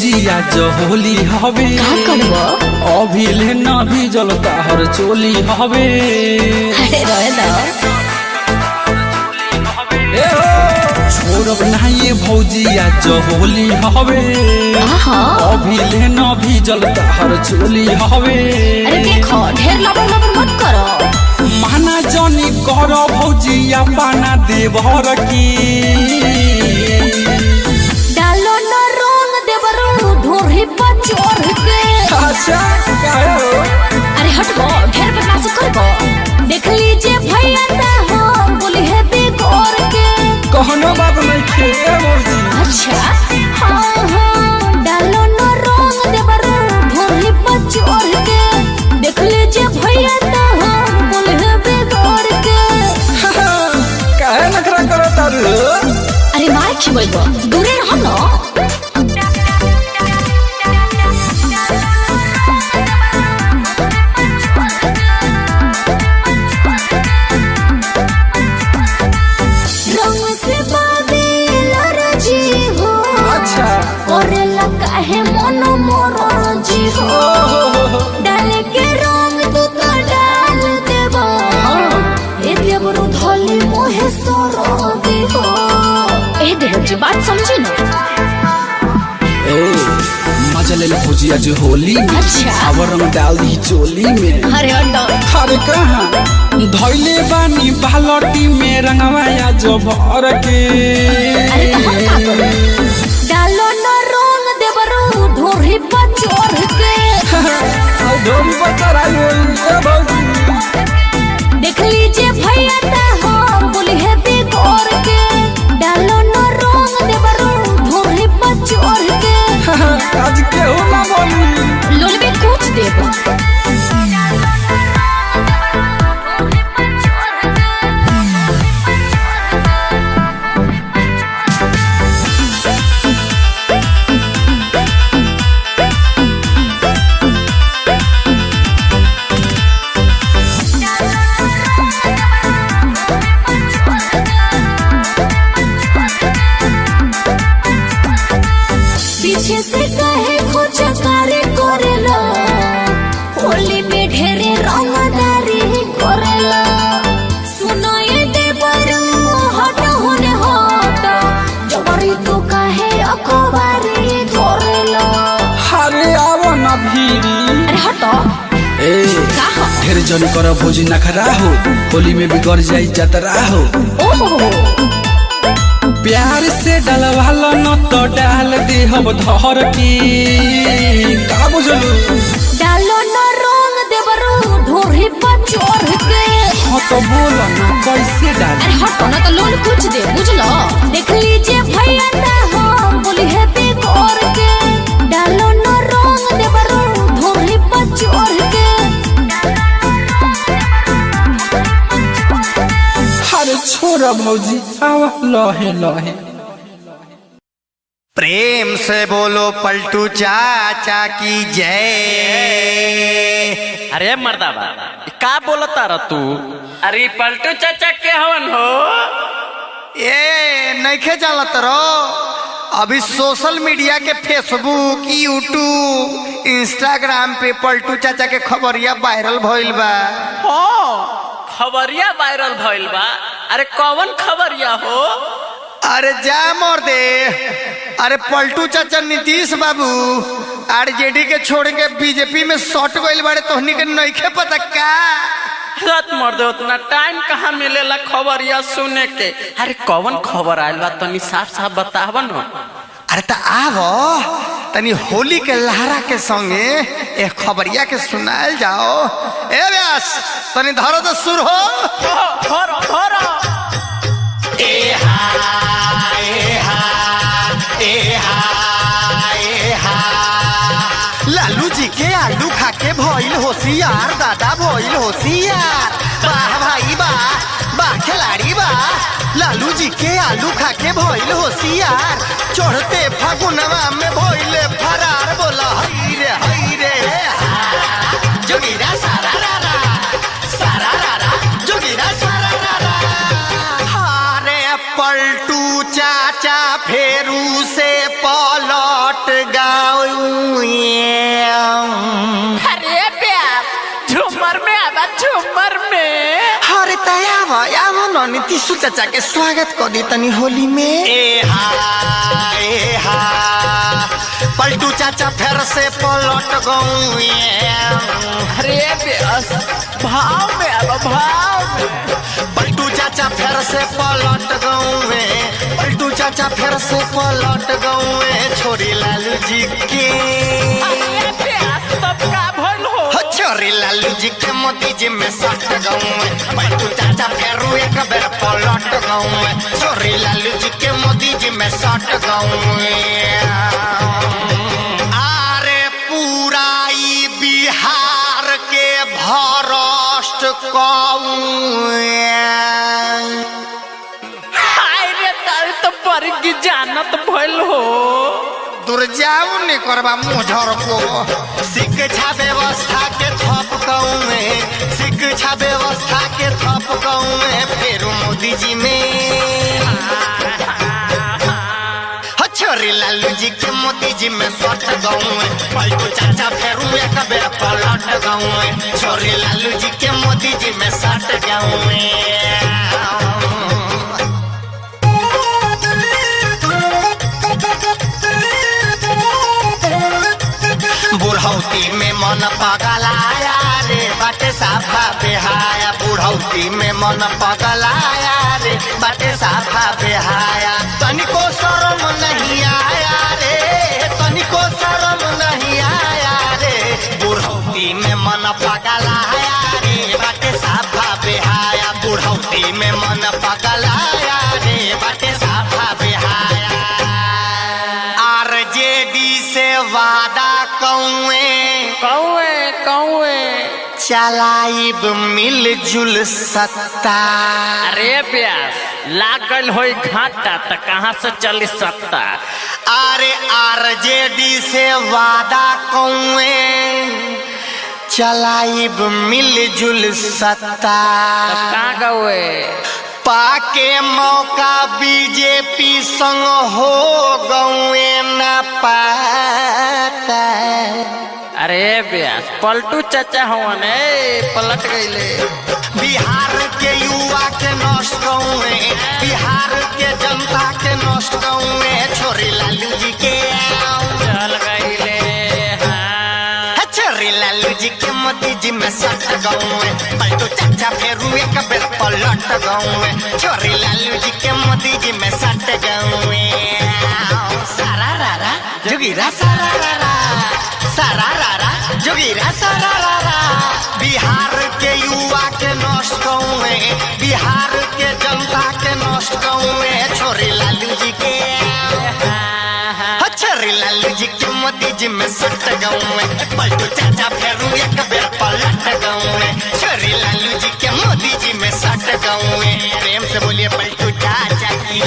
भौजिया होली हवे का करबो अभी ले ना भी जलता हर चोली हवे। अरे रहे दो छोड़ब नहीं भौजिया होली हवे अभी ले ना भी जलता हर चोली हवे। अरे देखो ढेर लबर लबर मत करो। माना जानी करो भौजिया पाना देवर की डालो न रंग देवरू ढोरी पर चढ़ के। अच्छा काहे हो? अरे हटबो ढेर बदमाश करबो। देख लीजिए भैया ता हो बोली है बिगोर के। कहनो बात नहीं खेले भौजी। अच्छा हाँ हाँ डालो न रंग देवरू ढोरी पर चढ़ के। देख लीजिए भैया ता हो बोली है बिगोर के। काहे नखरा करो तारू? अरे मार खिबैबो दूरे रह न। रंग से बादल रजी हो अच्छा करेला काहे मन मोर जी हो। डाल के रंग तू तो डाल देबो ए देवरू धोली मोहे सोरो दे हो। ए देव जी बात समझी ना। ए मजा ले भौजिया होली में। अच्छा अब रंग डाल दी चोली में। अरे हटो अरे कहाँ धैले बानी बालटी में रंगवाया भर के। अरे तो हम का करूं? डालो न रंग देवरू ढोरी पर चढ़ के। ढोली पर चढ़ाई होई भौजी। देख लीजिए भैया ता हो बोली है बिगोर के। डालो न रंग देवरू ढोरी पर चढ़ के। आज केहू ना बोली लोलबे कुछ देबो। पीछे से कहे खोज करे करेला होली में ढेरे रंगदारी करेला। सुनो ये देवरू हट होने हट जबरी तो काहे अखबारी करेला। अरे आओ ना भीरी। अरे हटो ए कहा ढेर जन कर भौजी नखरा हो होली में बिगड़ जाई जतरा हो। ओहो प्यार से डलवाल न तो डाल दे हम धर की। का बुझलू? डालो न रंग देवरू ढोरी पर चढ़ के। हाँ तो बोलो ना कैसे डाल? अरे हटो ना तो लोल कुछ दे बुझलो। देख लीजिए भैया ता हो बोली है बिगोर के। डालो न रंग देवरू ढोरी पर चढ़ के। अरे छोरा भौजी आवा लहे लहे। प्रेम से बोलो पलटू चाचा की जय। अरे मर्दाबा का बोलता रह तू? अरे पलटू चाचा के हवन हो? ए नइखे जानत रहो अभी सोशल मीडिया के फेसबुक यूट्यूब इंस्टाग्राम पे पलटू चाचा के खबरिया वायरल भइल बा। हो खबरिया वायरल भइल बा। अरे कौन खबरिया हो? अरे जा मोर दे। अरे पलटू चाचा नीतीश बाबू आरजेडी के छोड़ के बीजेपी में सट गइल बाड़े। तोहनी के नइखे पता का? रात मर्द उतना टाइम कहाँ मिलेला खबरिया सुने के? अरे कौन खबर आयल बा तनी साफ साफ बताव न। अरे त आवो तनी होली के लहरा के संगे एक खबरिया के सुनायल जाओ। ए व्यास तनी धरो तो सुर हो। धरो धरो। ए हा ए हा ए हा ए हा। लालू जी के आलू खा के भइल होशियार दादा भइल होशियार। वाह भाई वाह वाह खिलाड़ी वाह। लालू जी के आलू खा के भइल होशियार। चढ़ते फागुनवा में भइले फरार। बोला हई रे जोगिरा सारा रारा सारा रारा जोगिरा सारा रारा। अरे पलटू चाचा फेरू से पलट गाँव तयाव न नीतीशु चाचा के स्वागत कर दी तनी होली में। ए हा पलटू चाचा फिर से पलट गए। अरे बेस भाव में अब भाव में। पलटू चाचा फिर से पलट गए। पलटू चाचा फिर से पलट गए। छोरी लालू जी के छोरी लालू जी के मोदी जी में सट गए। पलटू चाचा फिर एक बेर पलट गए। छोरी लालू जी के मोदी जी में सट गए। अरे पूरा बिहार के भ्रष्ट तो बड़ी जानत भइल हो। दुर्जाऊ ने करबा मुझर को। शिक्षा व्यवस्था के थप कौए। शिक्षा व्यवस्था के थप कौए। फिर मोदी जी में छोरी लालू जी के मोदी जी में सट गए। पलटू चाचा फिर एक बेर पलट गए। छोरी लालू जी के मोदी जी में सट गए। बुढ़ौती में मन पगलाया रे बाटे साफा बेहाया। बुढ़ौती में मन पगलाया रे बाटे साफा बेहाया। तनिको शर्म नहीं आया रे। तनिको शर्म नहीं आया रे। बुढ़ौती में मन पगलाया रे बाटे साफा बेहाया। बुढ़ौती में मन पगलाया रे बाटे साफा बेहाया। आरजेडी से वादा कौए चलाइब मिलजुल सत्ता। अरे प्यास लागल होई घाटा त कहाँ से चली सत्ता। अरे आरजेडी से वादा कौए चलाइब मिलजुल सत्ता। कहाँ गए पाके मौका बीजेपी संग हो गए न पाता। अरे ब्यास पलटू चाचा हवन पलट गईले। बिहार के युवा के नष्ट गए। बिहार के जनता के नष्ट गए। छोरी लालू जी के चल गईले। छोरी लालू जी के मोदी जी में सट गए। पलटू चाचा फिर एक बेर पलट गए। छोरी लालू जी के मोदी जी में सट गए। सारा रारा जोगिरा सारा रारा। सारा रारा जोगिरा सारा रारा। बिहार के युवा के नष्ट गए। बिहार के जनता के नष्ट गए। छोरी लालू जी के छोरी लालू जी के मोदी जी में सट गए। पलटू चाचा फिर एक बेर पलट गए। छोरी लालू जी के मोदी जी में सट गए। प्रेम से बोलिए पलटू चाचा की।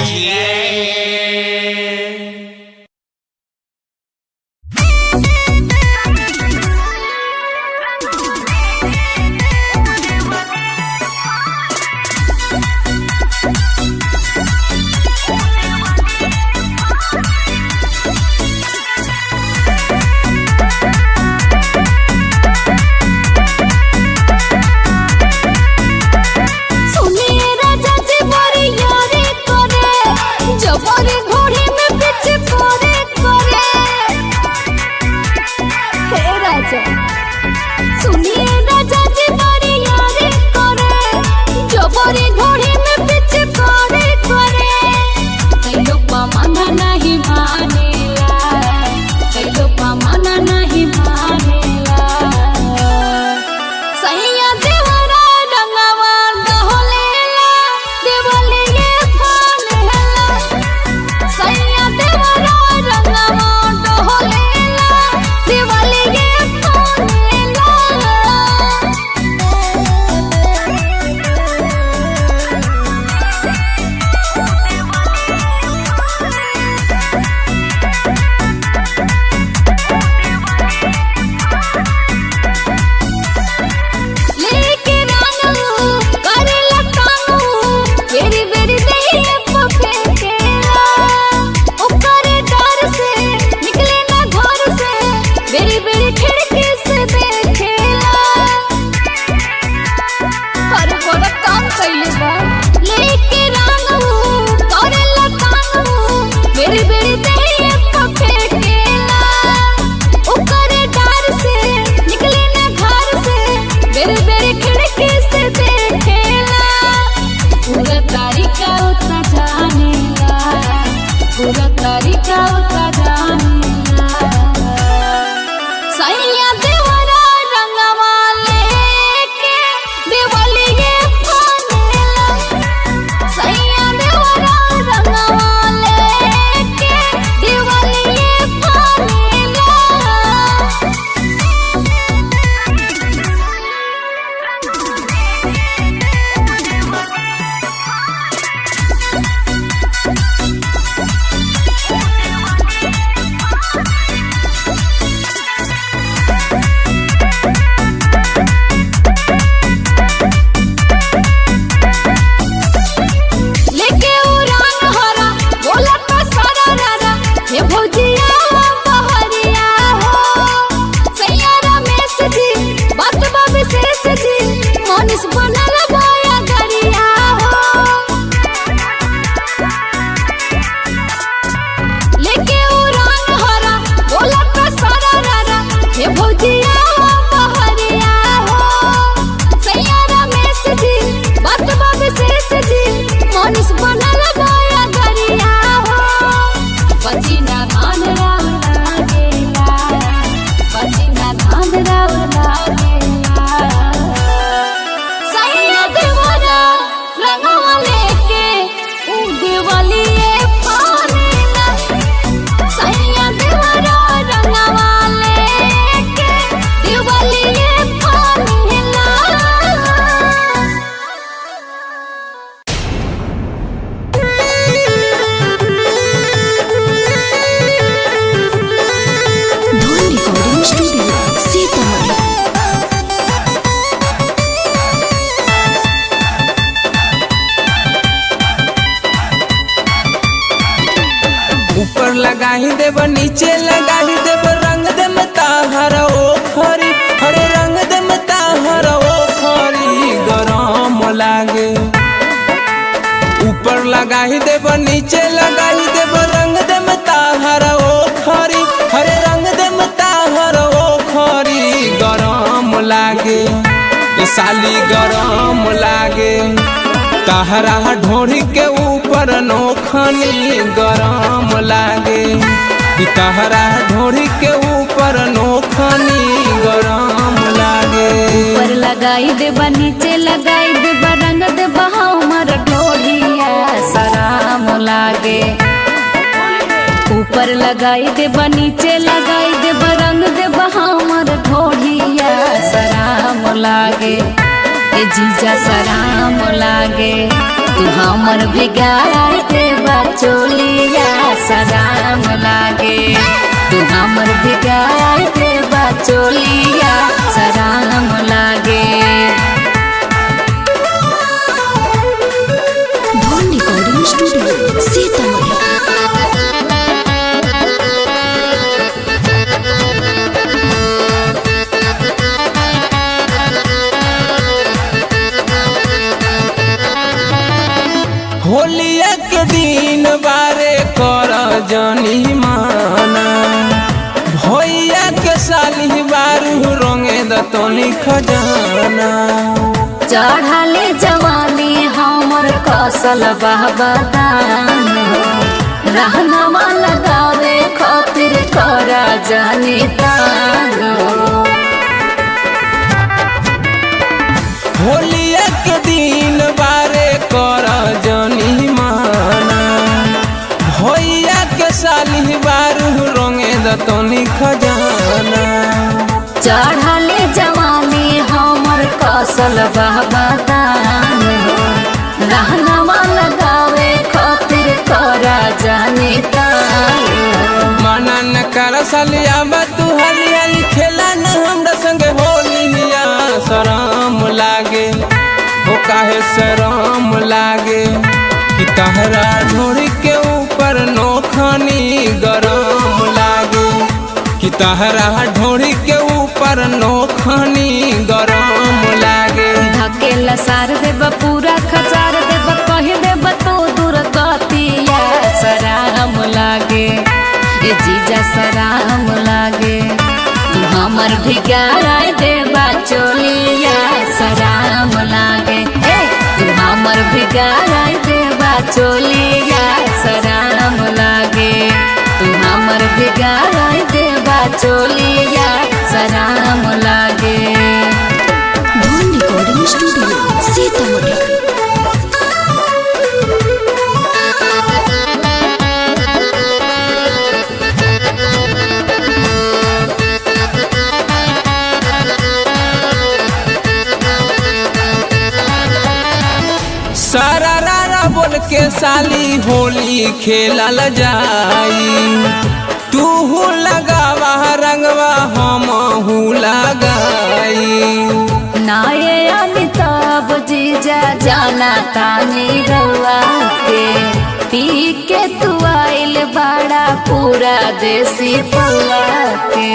देब नीचे लगाई देब रंग देम ताहर ओखरी हरे रंग देम ताहर ओखरी गरम लागे ऊपर लगाई देब नीचे लगाई देब रंग देम ताहर ओखरी हरे रंग देम ताहर ओखरी गरम लागे ये साली गरम लागे ताहरा ढोरी के ऊपर नोखनी गरम लागे ताहरा ढोरी के ऊपर नोखनी गरम लागे ऊपर लगाई देबा नीचे लगाई देबा रंग देबा हमर ढोरिया सराम लागे ऊपर लगाई देबा नीचे लगाई देबा रंग देबा हमर ढोरिया सराम लागे ए जीजा सराम लागे तू हमर भिगाई देबा चोलिया सराम लागे तू हमर भिगाई देबा चोलिया सराम लागे धन रिकॉर्डिंग स्टूडियो सीतामढ़ी। होलिया के दिन बारे कर जनी माना भैया के साली बारू रंगे दतनी खजाना चढ़ाले जवानी हमर कौशल बहबदान रहनमा लगावे खातिर करा जानी तान होलिया के दिन बारे कर जनी माना भैया के साली बारू रंगे दतनी खजाना चढ़ाले जवानी हमर कौशल बहबदान रहनमा लगावे खातिर करा जानी तान माना न कर सालिया तू हाली हाली खेला न हमरा संगे होलिया शरम लागे हो काहे शरम लागे कि तहरा ढोरी के ऊपर नोखनी गरम लागे कि तहरा ढोरी के ऊपर नोखनी गरम लागे धकेला सार देबा पूरा खचार देबा कह देबा तो दूर कतिया सराम लागे ए जीजा सराम लागे तू हमर भिगाई देबा चोलिया सराम लागे ए तू हमर भिगाई देबा चोलिया सराम लागे तू हमर भिगाई देबा चोलिया सराम लागे धन रिकॉर्डिंग स्टूडियो सीतामढ़ी। सारा रारा बोल के साली होली खेलल जाई तू लगावा रंगवा हम लगाई नाये अमिताभ जीजा जाना तानी रवा के पी के तू आइल बड़ा पूरा देसी पौआ के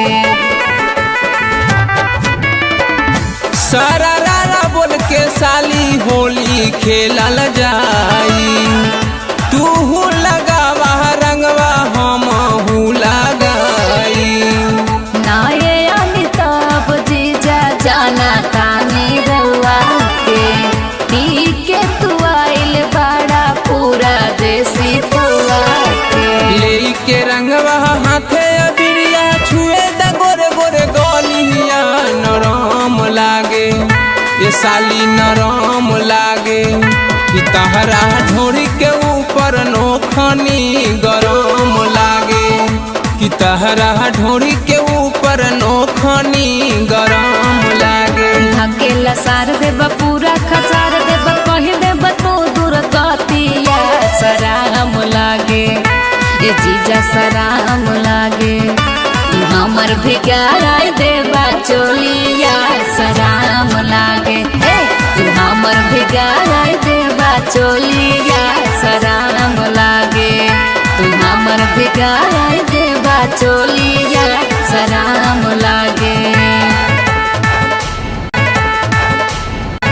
सारा रारा बोल के साली होली खेलल जाई तू लगावा रंगवा हम लगाई नाये अमिताभ जीजा जाना तानी रवा के पी के तू आइल बड़ा पूरा देसी पौआ के लेके रंगवा हाथे अबिरिया छुए द गोरे गोरे गलिया नरम लागे ये साली नरम लागे कि तहरा ढोरी के ऊपर नोखनी गरम लागे कि तहरा ढोरी के ऊपर नोखनी गरम लागे धकेला सार देबा पूरा खचार देबा कह देबा तो दूर कतिया सराम लागे ए जीजा सराम लागे तू हमर भिगाई देबा चोलिया सराम लागे ए तू हमर भिगाई देबा चोलिया